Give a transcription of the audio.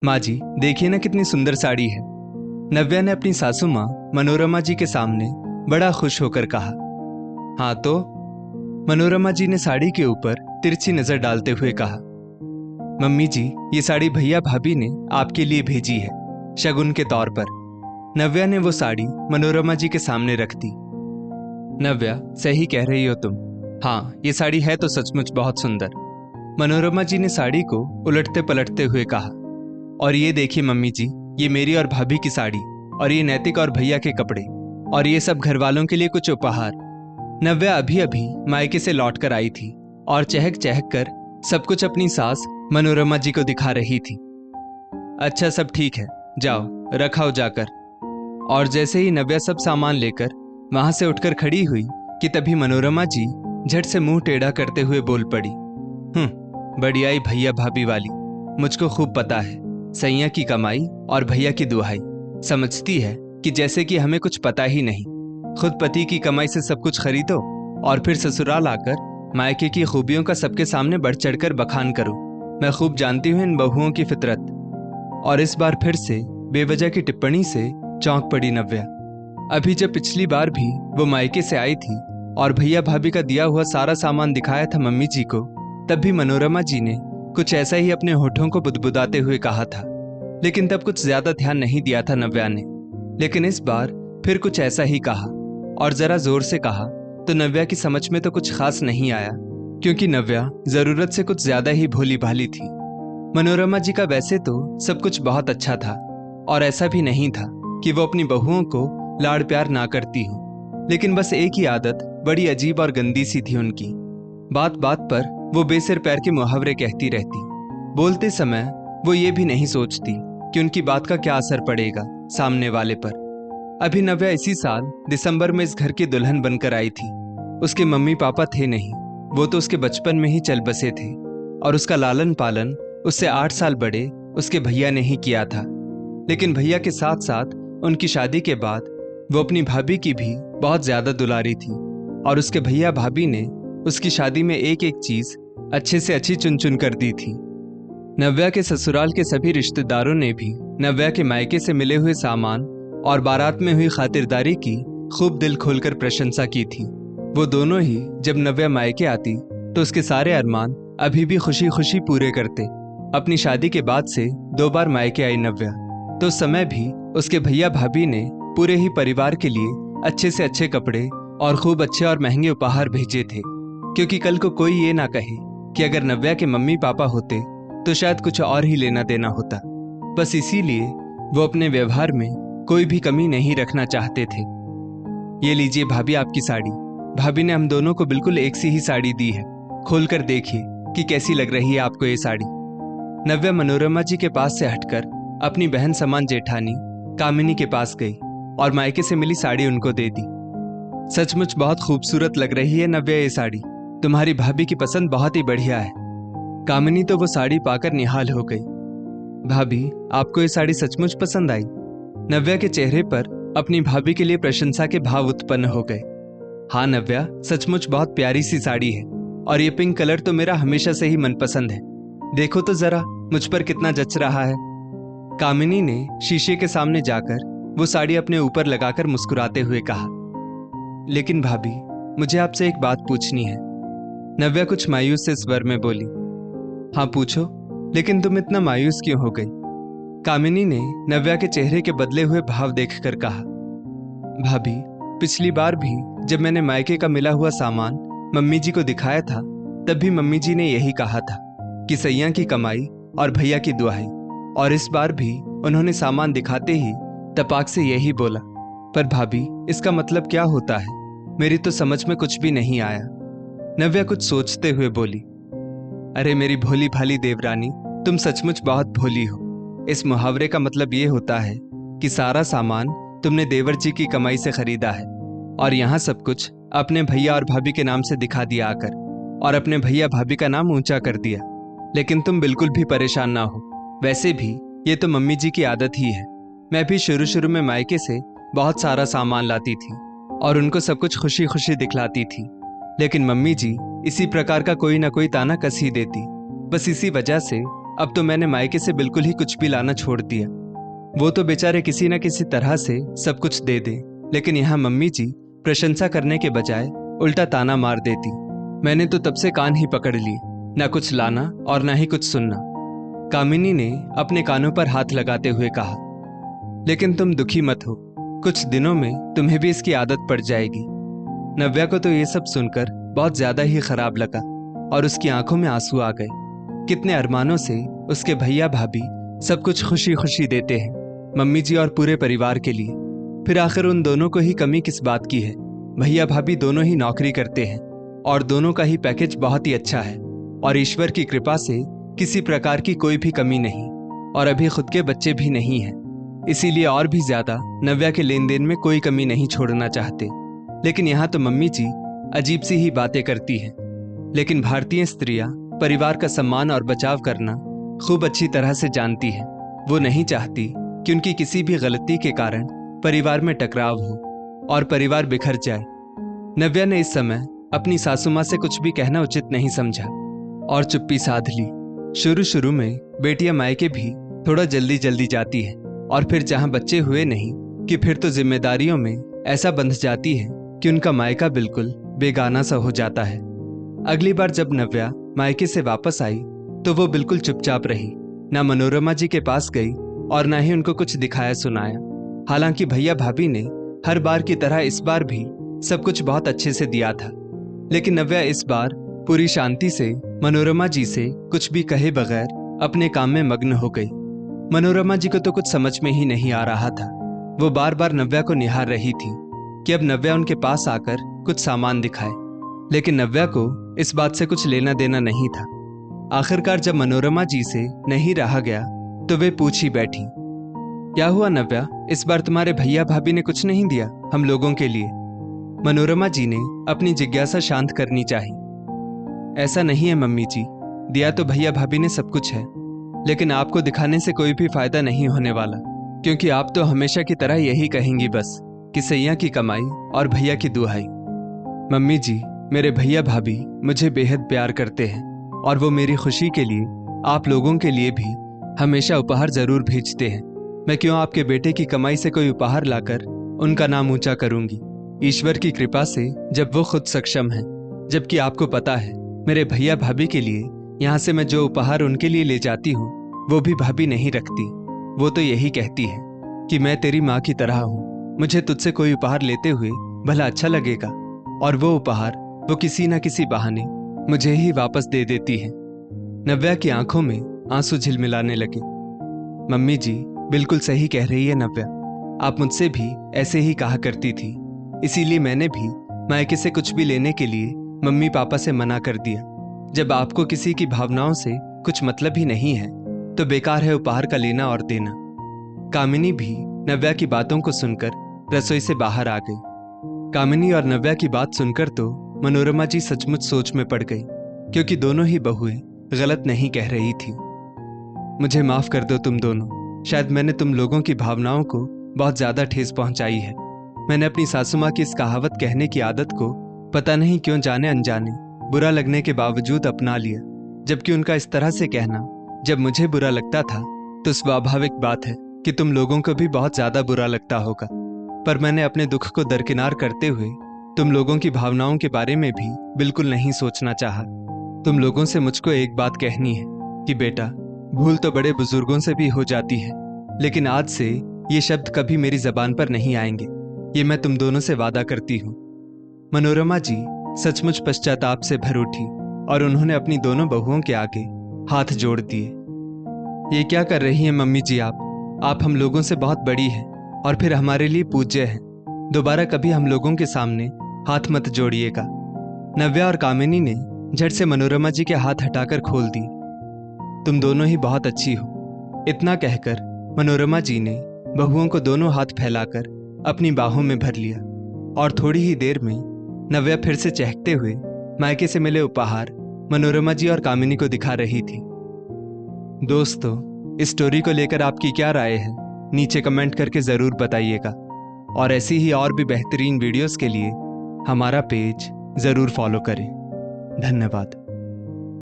माँ जी, देखिए ना कितनी सुंदर साड़ी है। नव्या ने अपनी सासू माँ मनोरमा जी के सामने बड़ा खुश होकर कहा। हाँ तो? मनोरमा जी ने साड़ी के ऊपर तिरछी नजर डालते हुए कहा। मम्मी जी, ये साड़ी भैया भाभी ने आपके लिए भेजी है, शगुन के तौर पर। नव्या ने वो साड़ी मनोरमा जी के सामने रख दी। नव्या, सही कह रही हो तुम। हाँ, ये साड़ी है तो सचमुच बहुत सुंदर। मनोरमा जी ने साड़ी को उलटते पलटते हुए कहा। और ये देखिए मम्मी जी, ये मेरी और भाभी की साड़ी, और ये नैतिक और भैया के कपड़े, और ये सब घर वालों के लिए कुछ उपहार। नव्या अभी अभी मायके से लौट कर आई थी और चहक चहक कर सब कुछ अपनी सास मनोरमा जी को दिखा रही थी। अच्छा, सब ठीक है, जाओ रखाओ जाकर। और जैसे ही नव्या सब सामान लेकर वहां से उठकर खड़ी हुई कि तभी मनोरमा जी झट से मुंह टेढ़ा करते हुए बोल पड़ी। बढ़ियाई भैया भाभी वाली। मुझको खूब पता है, सैया की कमाई और भैया की दुहाई। समझती है कि जैसे कि हमें कुछ पता ही नहीं। खुद पति की कमाई से सब कुछ खरीदो और फिर ससुराल आकर मायके की खूबियों का सबके सामने बढ़ चढ़कर बखान करो। मैं खूब जानती हूँ इन बहुओं की फितरत। और इस बार फिर से बेवजह की टिप्पणी से चौंक पड़ी नव्या। अभी जब पिछली बार भी वो मायके से आई थी और भैया भाभी का दिया हुआ सारा सामान दिखाया था मम्मी जी को, तब भी मनोरमा जी ने कुछ ऐसा ही अपने होठों को बुदबुदाते हुए कहा था। लेकिन तब कुछ ज्यादा ध्यान नहीं दिया था नव्या ने। लेकिन इस बार फिर कुछ ऐसा ही कहा, और जरा जोर से कहा तो नव्या की समझ में तो कुछ खास नहीं आया, क्योंकि नव्या जरूरत से कुछ ज्यादा ही भोली भाली थी। मनोरमा जी का वैसे तो सब कुछ बहुत अच्छा था, और ऐसा भी नहीं था कि वो अपनी बहुओं को लाड़ प्यार ना करती हो। लेकिन बस एक ही आदत बड़ी अजीब और गंदी सी थी उनकी। बात बात पर वो बेसिर पैर के मुहावरे कहती रहती। बोलते समय वो ये भी नहीं सोचती कि उनकी बात का क्या असर पड़ेगा सामने वाले पर। अभी नव्या इसी साल दिसंबर में इस घर की दुल्हन बनकर आई थी। उसके मम्मी पापा थे नहीं, वो तो उसके बचपन में ही चल बसे थे, और उसका लालन पालन उससे 8 साल बड़े उसके भैया ने ही किया था। लेकिन भैया के साथ साथ उनकी शादी के बाद वो अपनी भाभी की भी बहुत ज्यादा दुलारी थी, और उसके भैया भाभी ने उसकी शादी में एक एक चीज अच्छे से अच्छी चुन चुन कर दी थी। नव्या के ससुराल के सभी रिश्तेदारों ने भी नव्या के मायके से मिले हुए सामान और बारात में हुई खातिरदारी की खूब दिल खोलकर प्रशंसा की थी। वो दोनों ही जब नव्या मायके आती तो उसके सारे अरमान अभी भी खुशी खुशी पूरे करते। अपनी शादी के बाद से 2 बार मायके आई नव्या, तो उस समय भी उसके भैया भाभी ने पूरे ही परिवार के लिए अच्छे से अच्छे कपड़े और खूब अच्छे और महंगे उपहार भेजे थे, क्योंकि कल को कोई ये ना कहे कि अगर नव्या के मम्मी पापा होते तो शायद कुछ और ही लेना देना होता। बस इसीलिए वो अपने व्यवहार में कोई भी कमी नहीं रखना चाहते थे। ये लीजिए भाभी आपकी साड़ी। भाभी ने हम दोनों को बिल्कुल एक सी ही साड़ी दी है, खोलकर देखिए कि कैसी लग रही है आपको ये साड़ी। नव्या मनोरमा जी के पास से हटकर अपनी बहन समान जेठानी कामिनी के पास गई और मायके से मिली साड़ी उनको दे दी। सचमुच बहुत खूबसूरत लग रही है नव्या ये साड़ी, तुम्हारी भाभी की पसंद बहुत ही बढ़िया है। कामिनी तो वो साड़ी पाकर निहाल हो गई। भाभी, आपको ये साड़ी सचमुच पसंद आई? नव्या के चेहरे पर अपनी भाभी के लिए प्रशंसा के भाव उत्पन्न हो गए। हाँ नव्या, सचमुच बहुत प्यारी सी साड़ी है, और ये पिंक कलर तो मेरा हमेशा से ही मनपसंद है। देखो तो जरा मुझ पर कितना जच रहा है। कामिनी ने शीशे के सामने जाकर वो साड़ी अपने ऊपर लगाकर मुस्कुराते हुए कहा। लेकिन भाभी, मुझे आपसे एक बात पूछनी है। नव्या कुछ मायूस से स्वर में बोली। हाँ पूछो, लेकिन तुम इतना मायूस क्यों हो गई? कामिनी ने नव्या के चेहरे के बदले हुए भाव देखकर कहा। भाभी, पिछली बार भी जब मैंने मायके का मिला हुआ सामान मम्मी जी को दिखाया था, तब भी मम्मी जी ने यही कहा था कि सैया की कमाई और भैया की दुहाई, और इस बार भी उन्होंने सामान दिखाते ही तपाक से यही बोला। पर भाभी, इसका मतलब क्या होता है? मेरी तो समझ में कुछ भी नहीं आया। नव्या कुछ सोचते हुए बोली। अरे मेरी भोली भाली देवरानी, तुम सचमुच बहुत भोली हो। इस मुहावरे का मतलब ये होता है कि सारा सामान तुमने देवर जी की कमाई से खरीदा है, और यहाँ सब कुछ अपने भैया और भाभी के नाम से दिखा दिया आकर, और अपने भैया भाभी का नाम ऊंचा कर दिया। लेकिन तुम बिल्कुल भी परेशान ना हो। वैसे भी ये तो मम्मी जी की आदत ही है। मैं भी शुरू शुरू में मायके से बहुत सारा सामान लाती थी और उनको सब कुछ खुशी खुशी दिखलाती थी, लेकिन मम्मी जी इसी प्रकार का कोई ना कोई ताना कस ही देती। बस इसी वजह से अब तो मैंने मायके से बिल्कुल ही कुछ भी लाना छोड़ दिया। वो तो बेचारे किसी न किसी तरह से सब कुछ दे दे, लेकिन यहाँ मम्मी जी प्रशंसा करने के बजाय उल्टा ताना मार देती। मैंने तो तब से कान ही पकड़ लिए, ना कुछ लाना और ना ही कुछ सुनना। कामिनी ने अपने कानों पर हाथ लगाते हुए कहा, लेकिन तुम दुखी मत हो, कुछ दिनों में तुम्हें भी इसकी आदत पड़ जाएगी। नव्या को तो ये सब सुनकर बहुत ज्यादा ही खराब लगा और उसकी आंखों में आंसू आ गए। कितने अरमानों से उसके भैया भाभी सब कुछ खुशी खुशी देते हैं, मम्मी जी और पूरे परिवार के लिए। फिर आखिर उन दोनों को ही कमी किस बात की है? भैया भाभी दोनों ही नौकरी करते हैं और दोनों का ही पैकेज बहुत ही अच्छा है और ईश्वर की कृपा से किसी प्रकार की कोई भी कमी नहीं, और अभी खुद के बच्चे भी नहीं हैं। इसीलिए और भी ज्यादा नव्या के लेन देन में कोई कमी नहीं छोड़ना चाहते। लेकिन यहाँ तो मम्मी जी अजीब सी ही बातें करती हैं। लेकिन भारतीय स्त्रियां परिवार का सम्मान और बचाव करना खूब अच्छी तरह से जानती हैं। वो नहीं चाहती कि उनकी किसी भी गलती के कारण परिवार में टकराव हो और परिवार बिखर जाए। नव्या ने इस समय अपनी सासू माँ से कुछ भी कहना उचित नहीं समझा और चुप्पी साध ली। शुरू शुरू में बेटियां मायके भी थोड़ा जल्दी जल्दी जाती है और फिर जहां बच्चे हुए नहीं कि फिर तो जिम्मेदारियों में ऐसा बंध जाती है कि उनका मायका बिल्कुल बेगाना सा हो जाता है। अगली बार जब नव्या मायके से वापस आई तो वो बिल्कुल चुपचाप रही, ना मनोरमा जी के पास गई और ना ही उनको कुछ दिखाया सुनाया। हालांकि भैया भाभी ने हर बार की तरह इस बार भी सब कुछ बहुत अच्छे से दिया था, लेकिन नव्या इस बार पूरी शांति से मनोरमा जी से कुछ भी कहे बगैर अपने काम में मग्न हो गई। मनोरमा जी को तो कुछ समझ में ही नहीं आ रहा था। वो बार बार नव्या को निहार रही थी कि अब नव्या उनके पास आकर कुछ सामान दिखाए, लेकिन नव्या को इस बात से कुछ लेना देना नहीं था। आखिरकार जब मनोरमा जी से नहीं रहा गया तो वे पूछ ही बैठी, क्या हुआ नव्या, इस बार तुम्हारे भैया भाभी ने कुछ नहीं दिया हम लोगों के लिए? मनोरमा जी ने अपनी जिज्ञासा शांत करनी चाही। ऐसा नहीं है मम्मी जी, दिया तो भैया भाभी ने सब कुछ है, लेकिन आपको दिखाने से कोई भी फायदा नहीं होने वाला, क्योंकि आप तो हमेशा की तरह यही कहेंगी बस कि सैया की कमाई और भैया की दुहाई। मम्मी जी, मेरे भैया भाभी मुझे बेहद प्यार करते हैं और वो मेरी खुशी के लिए आप लोगों के लिए भी हमेशा उपहार जरूर भेजते हैं। मैं क्यों आपके बेटे की कमाई से कोई उपहार लाकर उनका नाम ऊंचा करूंगी? ईश्वर की कृपा से जब वो खुद सक्षम है, जबकि आपको पता है मेरे भैया भाभी के लिए यहाँ से मैं जो उपहार उनके लिए ले जाती हूँ वो भी भाभी नहीं रखती। वो तो यही कहती है कि मैं तेरी माँ की तरह हूँ, मुझे तुझसे कोई उपहार लेते हुए भला अच्छा लगेगा, और वो उपहार वो किसी न किसी बहाने मुझे ही वापस दे देती है। नव्या की आंखों में आंसू झिलमिलाने लगे। मम्मी जी बिल्कुल सही कह रही है नव्या, आप मुझसे भी ऐसे ही कहा करती थी, इसीलिए मैंने भी मायके से कुछ भी लेने के लिए मम्मी पापा से मना कर दिया। जब आपको किसी की भावनाओं से कुछ मतलब ही नहीं है तो बेकार है उपहार का लेना और देना। कामिनी भी नव्या की बातों को सुनकर रसोई से बाहर आ गई। कामिनी और नव्या की बात सुनकर तो मनोरमा जी सचमुच सोच में पड़ गई, क्योंकि दोनों ही बहुएं गलत नहीं कह रही थी। मुझे माफ कर दो तुम दोनों, शायद मैंने तुम लोगों की भावनाओं को बहुत ज्यादा ठेस पहुंचाई है। मैंने अपनी सासू माँ की इस कहावत कहने की आदत को पता नहीं क्यों जाने अनजाने बुरा लगने के बावजूद अपना लिया, जबकि उनका इस तरह से कहना जब मुझे बुरा लगता था तो स्वाभाविक बात है कि तुम लोगों को भी बहुत ज्यादा बुरा लगता होगा। पर मैंने अपने दुख को दरकिनार करते हुए तुम लोगों की भावनाओं के बारे में भी बिल्कुल नहीं सोचना चाहा। तुम लोगों से मुझको एक बात कहनी है कि बेटा, भूल तो बड़े बुजुर्गों से भी हो जाती है, लेकिन आज से ये शब्द कभी मेरी जबान पर नहीं आएंगे, ये मैं तुम दोनों से वादा करती हूँ। मनोरमा जी सचमुच पश्चाताप से भर उठी और उन्होंने अपनी दोनों बहुओं के आगे हाथ जोड़ दिए। ये क्या कर रही हैं मम्मी जी आप हम लोगों से बहुत बड़ी हैं और फिर हमारे लिए पूज्य हैं। दोबारा कभी हम लोगों के सामने हाथ मत जोड़िएगा। नव्या और कामिनी ने झट से मनोरमा जी के हाथ हटाकर खोल दिए। तुम दोनों ही बहुत अच्छी हो। इतना कहकर मनोरमा जी ने बहुओं को दोनों हाथ फैलाकर अपनी बाहों में भर लिया और थोड़ी ही देर में नव्या फिर से चहकते हुए मायके से मिले उपहार मनोरमा जी और कामिनी को दिखा रही थी। दोस्तों, इस स्टोरी को लेकर आपकी क्या राय है नीचे कमेंट करके जरूर बताइएगा, और ऐसी ही और भी बेहतरीन वीडियोस के लिए हमारा पेज जरूर फॉलो करें। धन्यवाद।